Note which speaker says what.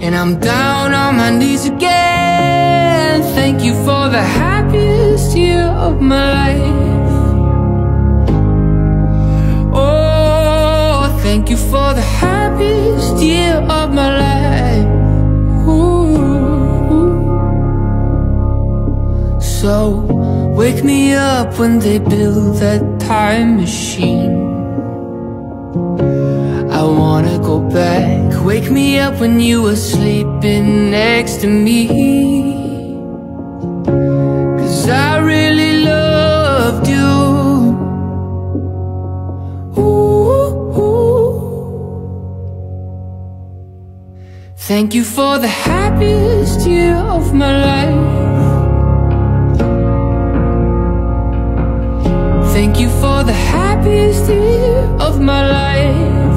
Speaker 1: And I'm down on my knees again. Thank you for the happiest year of my life. Oh, thank you for the happiest year of my life. Ooh. So wake me up when they build that time machine. I wanna go back. Wake me up when you were sleeping next to me, 'cause I really loved you. Ooh, ooh. Thank you for the happiest year of my life. Thank you for the happiest year of my life.